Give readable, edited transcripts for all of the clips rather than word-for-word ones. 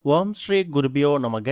ஓம் ஸ்ரீ குருபியோ நமக.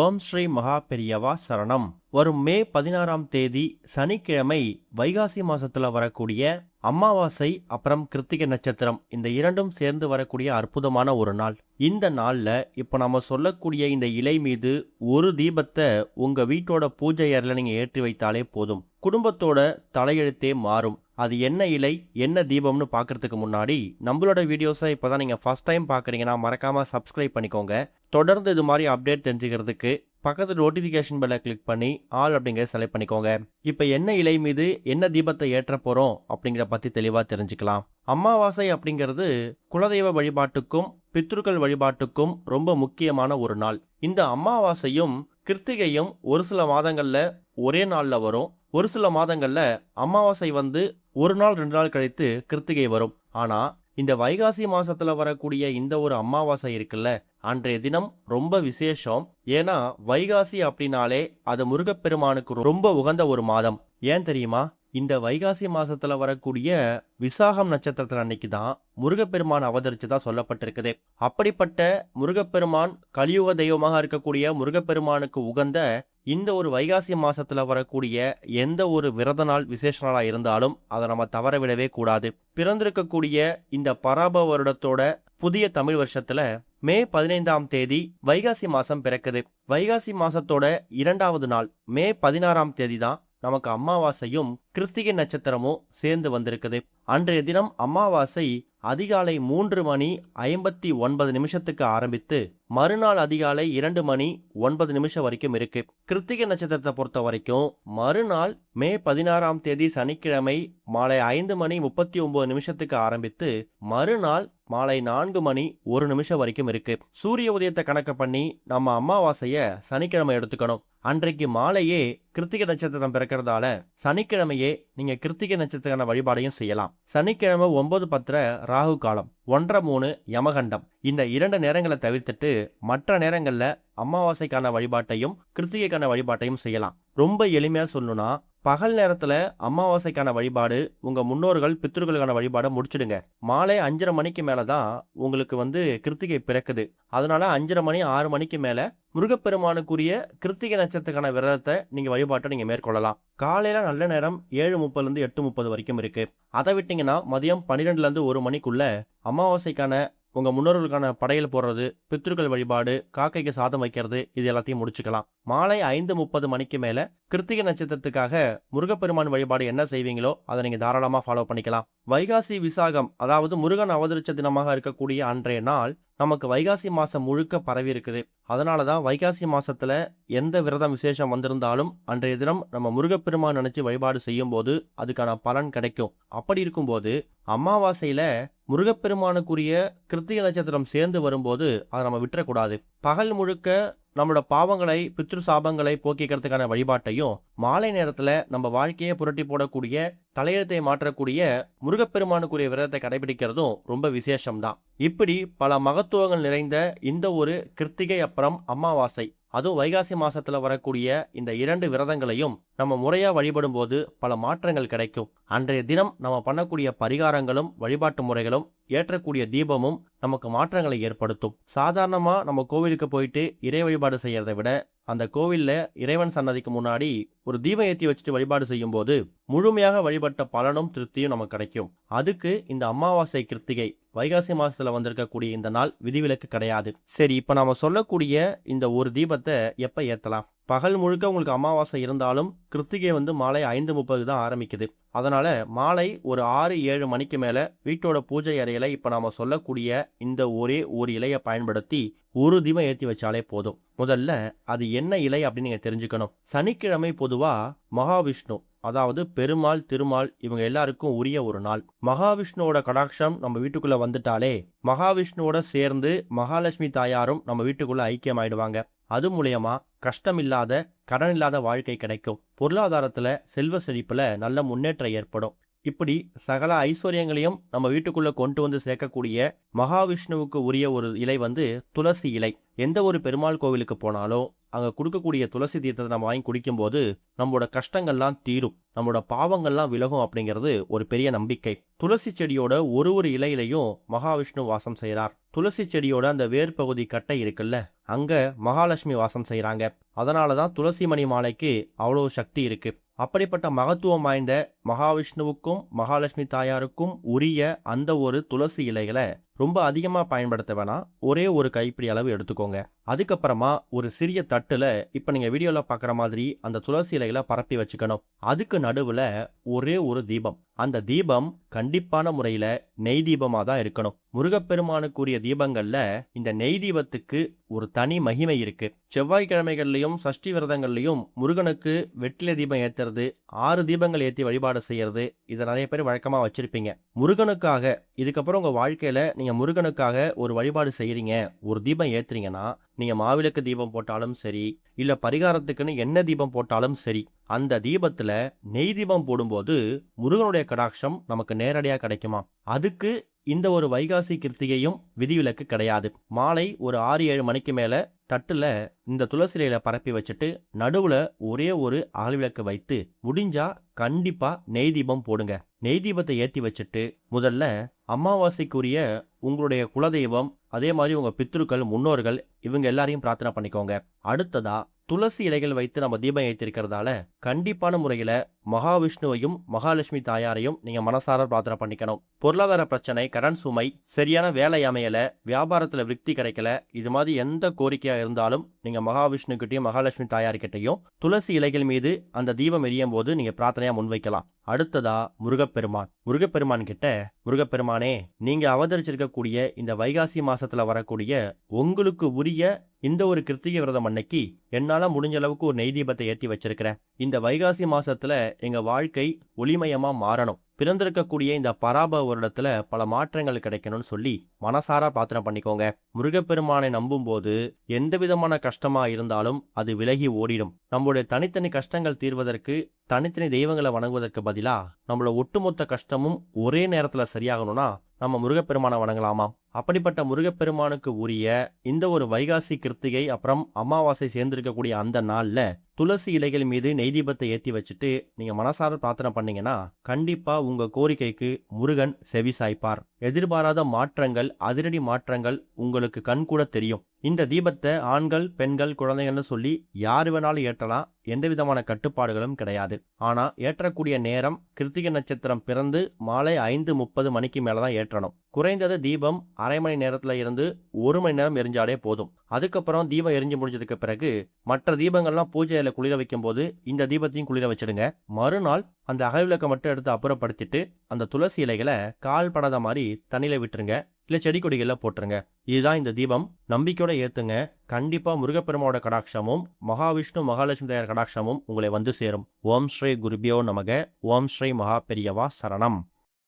ஓம் ஸ்ரீ மகா பெரியவா சரணம். வரும் மே 16ஆம் தேதி சனிக்கிழமை வைகாசி மாசத்துல வரக்கூடிய அமாவாசை அப்புறம் கிருத்திகை நட்சத்திரம், இந்த இரண்டும் சேர்ந்து வரக்கூடிய அற்புதமான ஒரு நாள். இந்த நாள்ல இப்ப நம்ம சொல்லக்கூடிய இந்த இலை மீது ஒரு தீபத்தை உங்க வீட்டோட பூஜை அறையில நீங்க ஏற்றி வைத்தாலே போதும். குடும்பத்தோட தலையெழுத்தே மாறும். அது என்ன இலை, என்ன தீபம்னு பார்க்கறதுக்கு முன்னாடி நம்மளோட வீடியோஸை இப்போதான் நீங்கள் ஃபர்ஸ்ட் டைம் பார்க்குறீங்கன்னா மறக்காமல் சப்ஸ்கிரைப் பண்ணிக்கோங்க. தொடர்ந்து இது மாதிரி அப்டேட் தெரிஞ்சுக்கிறதுக்கு பக்கத்து நோட்டிஃபிகேஷன் பெல்லை கிளிக் பண்ணி ஆல் அப்படிங்கிற செலக்ட் பண்ணிக்கோங்க. இப்போ என்ன இலை மீது என்ன தீபத்தை ஏற்ற போகிறோம் அப்படிங்கிற பற்றி தெளிவாக தெரிஞ்சுக்கலாம். அமாவாசை அப்படிங்கிறது குலதெய்வ வழிபாட்டுக்கும் பித்ருக்கள் வழிபாட்டுக்கும் ரொம்ப முக்கியமான ஒரு நாள். இந்த அமாவாசையும் கிருத்திகையும் ஒரு சில மாதங்களில் ஒரே நாளில் வரும். ஒரு சில மாதங்களில் அமாவாசை வந்து ஒரு நாள் 2 நாள் கழித்து கிருத்திகை வரும். ஆனால் இந்த வைகாசி மாசத்துல வரக்கூடிய இந்த ஒரு அமாவாசை இருக்குல்ல, அன்றைய தினம் ரொம்ப விசேஷம். ஏன்னா வைகாசி அப்படின்னாலே அது முருகப்பெருமானுக்கு ரொம்ப உகந்த ஒரு மாதம். ஏன் தெரியுமா? இந்த வைகாசி மாசத்துல வரக்கூடிய விசாகம் நட்சத்திரத்துல அன்னைக்கு தான் முருகப்பெருமான் அவதரிச்சதா சொல்லப்பட்டிருக்குது. அப்படிப்பட்ட முருகப்பெருமான் கலியுக தெய்வமாக இருக்கக்கூடிய முருகப்பெருமானுக்கு உகந்த இந்த ஒரு வைகாசி மாசத்துல வரக்கூடிய எந்த ஒரு விரத நாள் விசேஷ நாளா இருந்தாலும் அதை நம்ம தவற விடவே கூடாது. பிறந்திருக்கக்கூடிய இந்த பராப வருடத்தோட புதிய தமிழ் வருஷத்துல மே 15ஆம் தேதி வைகாசி மாசம் பிறக்குது. வைகாசி மாசத்தோட 2வது நாள் மே 16ஆம் தேதி தான் நமக்கு அமாவாசையும் கிருத்திகை நட்சத்திரமும் சேர்ந்து வந்திருக்குது. அன்றைய தினம் அமாவாசை அதிகாலை 3:59 ஆரம்பித்து மறுநாள் அதிகாலை 2:09 வரைக்கும் இருக்கு. கிருத்திகை நட்சத்திரத்தை பொறுத்த வரைக்கும் மறுநாள் மே 16ஆம் தேதி சனிக்கிழமை மாலை 5:39 ஆரம்பித்து மறுநாள் மாலை 4:01 வரைக்கும் இருக்கு. சூரிய உதயத்தை கணக்கு பண்ணி நம்ம அமாவாசைய சனிக்கிழமை எடுத்துக்கணும். அன்றைக்கு மாலையே கிருத்திகை நட்சத்திரம் பிறக்கிறதால சனிக்கிழமையே நீங்க கிருத்திகை நட்சத்திர வழிபாடையும் செய்யலாம். சனிக்கிழமை 9:10 ராகு காலம், 1:03 யமகண்டம். இந்த 2 நேரங்களை தவிர்த்துட்டு மற்ற நேரங்கள்ல அமாவாசைக்கான வழிபாட்டையும் கிருத்திகைக்கான வழிபாட்டையும் செய்யலாம். ரொம்ப எளிமையா சொல்லணும்னா பகல் நேரத்துல அமாவாசைக்கான வழிபாடு, உங்க முன்னோர்கள் பித்ருக்களுக்கான வழிபாடை முடிச்சிடுங்க. மாலை 5:30 மேலதான் உங்களுக்கு கிருத்திகை பிறக்குது. அதனால 5:30 6 மேல முருகப்பெருமானுக்குரிய கிருத்திகை நட்சத்திரக்கான விரதத்தை நீங்க வழிபாட்டை நீங்க மேற்கொள்ளலாம். காலையில நல்ல நேரம் 7:30 8:30 வரைக்கும் இருக்கு. அதை விட்டீங்கன்னா மதியம் 12 1 மணிக்குள்ள அமாவாசைக்கான உங்க முன்னோர்களுக்கான படையல் போடுறது, பித்ருக்கள் வழிபாடு, காக்கைக்கு சாதம் வைக்கிறது, இது எல்லாத்தையும் முடிச்சுக்கலாம். மாலை 5:30 மேல கிருத்திகை நட்சத்திரத்துக்காக முருகப்பெருமான் வழிபாடு என்ன செய்வீங்களோ அதை நீங்க தாராளமா ஃபாலோ பண்ணிக்கலாம். வைகாசி விசாகம், அதாவது முருகன் அவதரிச்ச தினமாக இருக்கக்கூடிய அன்றைய நாள் நமக்கு வைகாசி மாசம் முழுக்க பரவி இருக்குது. அதனாலதான் வைகாசி மாசத்துல எந்த விரதம் விசேஷம் வந்திருந்தாலும் அன்றைய தினம் நம்ம முருகப்பெருமான் நினைச்சு வழிபாடு செய்யும் போது அதுக்கான பலன் கிடைக்கும். அப்படி இருக்கும்போது அமாவாசையில முருகப்பெருமானுக்குரிய கிருத்திகை நட்சத்திரம் சேர்ந்து வரும்போது அதை நம்ம விட்டுறக்கூடாது. பகல் முழுக்க நம்மளோட பாவங்களை பித்ரு சாபங்களை போக்கிக்கிறதுக்கான வழிபாட்டையும், மாலை நேரத்துல நம்ம வாழ்க்கையை புரட்டி போடக்கூடிய தலையெழுத்தை மாற்றக்கூடிய முருகப்பெருமானுக்குரிய விரதத்தை கடைபிடிக்கிறதும் ரொம்ப விசேஷம்தான். இப்படி பல மகத்துவங்கள் நிறைந்த இந்த ஒரு கிருத்திகை அப்புறம் அமாவாசை, அதுவும் வைகாசி மாசத்துல வரக்கூடிய இந்த 2 விரதங்களையும் நம்ம முறையா வழிபடும் போது பல மாற்றங்கள் கிடைக்கும். அன்றைய தினம் நம்ம பண்ணக்கூடிய பரிகாரங்களும் வழிபாட்டு முறைகளும் ஏற்றக்கூடிய தீபமும் நமக்கு மாற்றங்களை ஏற்படுத்தும். சாதாரணமா நம்ம கோவிலுக்கு போயிட்டு இறை வழிபாடு செய்யறதை விட அந்த கோவில்ல இறைவன் சன்னதிக்கு முன்னாடி ஒரு தீபம் ஏற்றி வச்சுட்டு வழிபாடு செய்யும் போது முழுமையாக வழிபட்ட பலனும் திருப்தியும் நமக்கு கிடைக்கும். அதுக்கு இந்த அமாவாசை கிருத்திகை வைகாசி மாசத்துல வந்திருக்கக்கூடிய இந்த நாள் விதிவிலக்கு கிடையாது. சரி, இப்ப நாம சொல்லக்கூடிய இந்த ஒரு தீபத்தை எப்ப ஏத்தலாம்? பகல் முழுக்க உங்களுக்கு அமாவாசை இருந்தாலும் கிருத்திகை மாலை 5:30 தான் ஆரம்பிக்குது. அதனால மாலை ஒரு 6 7 மணிக்கு மேல வீட்டோட பூஜை அறையில இப்ப நாம சொல்லக்கூடிய இந்த ஒரே ஒரு இலையை பயன்படுத்தி ஒரு தீபம் ஏற்றி வச்சாலே போதும். முதல்ல அது என்ன இலை அப்படின்னு நீங்க தெரிஞ்சுக்கணும். சனிக்கிழமை பொதுவா மகாவிஷ்ணு, அதாவது பெருமாள் திருமால் இவங்க எல்லாருக்கும் உரிய ஒரு நாள். மகாவிஷ்ணுவோட கடாட்சம் நம்ம வீட்டுக்குள்ள வந்துட்டாலே மகாவிஷ்ணுவோட சேர்ந்து மகாலட்சுமி தாயாரும் நம்ம வீட்டுக்குள்ள ஐக்கியமாயிடுவாங்க. அது மூலியமா கஷ்டம் இல்லாத கடன் இல்லாத வாழ்க்கை கிடைக்கும். பொருளாதாரத்துல செல்வ செழிப்புல நல்ல முன்னேற்றம் ஏற்படும். இப்படி சகல ஐஸ்வர்யங்களையும் நம்ம வீட்டுக்குள்ள கொண்டு வந்து சேர்க்கக்கூடிய மகாவிஷ்ணுவுக்கு உரிய ஒரு இலை துளசி இலை. எந்த ஒரு பெருமாள் கோவிலுக்கு போனாலும் அங்க கொடுக்கக்கூடிய துளசி தீர்த்தத்தை நம்ம வாங்கி குடிக்கும்போது நம்மளோட கஷ்டங்கள்லாம் தீரும், நம்மளோட பாவங்கள்லாம் விலகும் அப்படிங்கிறது ஒரு பெரிய நம்பிக்கை. துளசி செடியோட ஒரு இலையிலையும் மகாவிஷ்ணு வாசம் செய்கிறார். துளசி செடியோட அந்த வேர் பகுதி கட்டை இருக்குல்ல, அங்க மகாலட்சுமி வாசம் செய்கிறாங்க. அதனால தான் துளசி மணி மாலைக்கு அவ்வளோ சக்தி இருக்கு. அப்படிப்பட்ட மகத்துவம் வாய்ந்த மகாவிஷ்ணுவுக்கும் மகாலட்சுமி தாயாருக்கும் உரிய அந்த ஒரு துளசி இலைகளை ரொம்ப அதிகமாக பயன்படுத்த வேணாம். ஒரே ஒரு கைப்பிடி அளவு எடுத்துக்கோங்க. அதுக்கப்புறமா ஒரு சிறிய தட்டுல இப்போ நீங்க வீடியோல பார்க்குற மாதிரி அந்த துளசி இலைகளை பரப்பி வச்சுக்கணும். அதுக்கு நடுவில் ஒரே ஒரு தீபம். அந்த தீபம் கண்டிப்பான முறையில் நெய் தீபமாக தான் இருக்கணும். முருகப்பெருமானுக்குரிய தீபங்கள்ல இந்த நெய் தீபத்துக்கு ஒரு தனி மகிமை இருக்கு. செவ்வாய்க்கிழமைகள்லையும் சஷ்டி விரதங்கள்லையும் முருகனுக்கு வெற்றிலை தீபம் ஏத்துறது, 6 தீபங்கள் ஏற்றி வழிபாடு செய்யறது, இதை நிறைய பேர் வழக்கமாக வச்சிருப்பீங்க. முருகனுக்காக இதுக்கப்புறம் உங்க வாழ்க்கையில நீங்க முருகனுக்காக ஒரு வழிபாடு செய்யறீங்க, ஒரு தீபம் ஏத்துறீங்கன்னா, நீங்க மாவிளக்கு தீபம் போட்டாலும் சரி, இல்ல பரிகாரத்துக்குன்னு எண்ணெய் தீபம் போட்டாலும் சரி, அந்த தீபத்துல நெய் தீபம் போடும்போது முருகனுடைய கடாட்சம் நமக்கு நேரடியா கிடைக்குமா. அதுக்கு இந்த ஒரு வைகாசி கிருத்திகையும் விதிவிலக்கு கிடையாது. மாலை ஒரு 6-7 மணிக்கு மேல தட்டுல இந்த துளசி இலையில பரப்பி வச்சுட்டு நடுவுல ஒரே ஒரு அகல்விளக்கு வைத்து முடிஞ்சா கண்டிப்பா நெய் தீபம் போடுங்க. நெய் தீபத்தை ஏற்றி வச்சுட்டு முதல்ல அமாவாசைக்குரிய உங்களுடைய குலதெய்வம், அதே மாதிரி உங்க பித்ருக்கள், முன்னோர்கள், இவங்க எல்லாரையும் பிரார்த்தனை பண்ணிக்கோங்க. அடுத்ததா துளசி இலைகள் வைத்து நம்ம தீபம் ஏற்றிருக்கிறதால கண்டிப்பான முறையில் மகாவிஷ்ணுவையும் மகாலட்சுமி தாயாரையும் நீங்க மனசார பிரார்த்தனை பண்ணிக்கணும். பொருளாதார பிரச்சனை, கடன் சுமை, சரியான வேலை அமையல, வியாபாரத்துல விருத்தி கிடைக்கல, இது மாதிரி எந்த கோரிக்கையா இருந்தாலும் நீங்க மகாவிஷ்ணு கிட்டையும் மகாலட்சுமி தாயார்கிட்டையும் துளசி இலைகள் மீது அந்த தீபம் எரியும் போது நீங்க பிரார்த்தனையா முன்வைக்கலாம். அடுத்ததா முருகப்பெருமான் கிட்ட, முருகப்பெருமானே, நீங்க அவதரிச்சிருக்கக்கூடிய இந்த வைகாசி மாசத்துல வரக்கூடிய உங்களுக்கு உரிய இந்த ஒரு கிருத்திகை விரதம் அன்னைக்கு என்னால முடிஞ்ச அளவுக்கு ஒரு நெய் தீபத்தை ஏற்றி வச்சிருக்கிறேன். இந்த வைகாசி மாசத்துல எங்க வாழ்க்கை ஒளிமயமா மாறணும். பிறந்திருக்கக்கூடிய இந்த பராப வருடத்துல பல மாற்றங்கள் கிடைக்கணும்னு சொல்லி மனசாரா பிரார்த்தனை பண்ணிக்கோங்க. முருகப்பெருமானை நம்பும் போது எந்த விதமான கஷ்டமா இருந்தாலும் அது விலகி ஓடிடும். நம்மளுடைய தனித்தனி கஷ்டங்கள் தீர்வதற்கு தனித்தனி தெய்வங்களை வணங்குவதற்கு பதிலா நம்மளோட ஒட்டுமொத்த கஷ்டமும் ஒரே நேரத்துல சரியாகணும்னா நம்ம முருகப்பெருமானை வணங்கலாமாம். அப்படிப்பட்ட முருகப்பெருமானுக்கு உரிய இந்த ஒரு வைகாசி கிருத்திகை அப்புறம் அமாவாசை சேர்ந்திருக்கக்கூடிய அந்த நாள்ல துளசி இலைகள் மீது நெய் தீபத்தை ஏற்றி வச்சுட்டு நீங்க மனசார பிரார்த்தனை பண்ணீங்கன்னா கண்டிப்பா உங்க கோரிக்கைக்கு முருகன் செவி சாய்ப்பார். எதிர்பாராத மாற்றங்கள், அதிரடி மாற்றங்கள் உங்களுக்கு கண் கூட தெரியும். இந்த தீபத்தை ஆண்கள், பெண்கள், குழந்தைகள்னு சொல்லி யாரு வேணாலும் ஏற்றலாம். எந்த விதமான கட்டுப்பாடுகளும் கிடையாது. ஆனா ஏற்றக்கூடிய நேரம் கிருத்திகை நட்சத்திரம் பிறந்து மாலை 5:30 மணிக்கு மேலதான் ஏற்றணும். குறைந்தது தீபம் அரை மணி நேரத்துல இருந்து 1 மணி நேரம் எரிஞ்சாலே போதும். அதுக்கப்புறம் தீபம் எரிஞ்சு முடிஞ்சதுக்கு பிறகு மற்ற தீபங்கள்லாம் பூஜையில குளிர வைக்கும் போது இந்த தீபத்தையும் குளிர வச்சிடுங்க. மறுநாள் அந்த அகல்விளக்கை மட்டும் எடுத்து அப்புறப்படுத்திட்டு அந்த துளசி இலைகளை கால் படாத மாதிரி தண்ணியில விட்டுருங்க, இல்ல செடி கொடிகள்ல போட்டுருங்க. இதுதான் இந்த தீபம். நம்பிக்கையோட ஏத்துங்க. கண்டிப்பா முருகப்பெருமானோட கடாட்சமும் மகாவிஷ்ணு மகாலட்சுமி தாயார் கடாட்சமும் உங்களை வந்து சேரும். ஓம் ஸ்ரீ குருபியோ நமக. ஓம் ஸ்ரீ மகா பெரியவா சரணம்.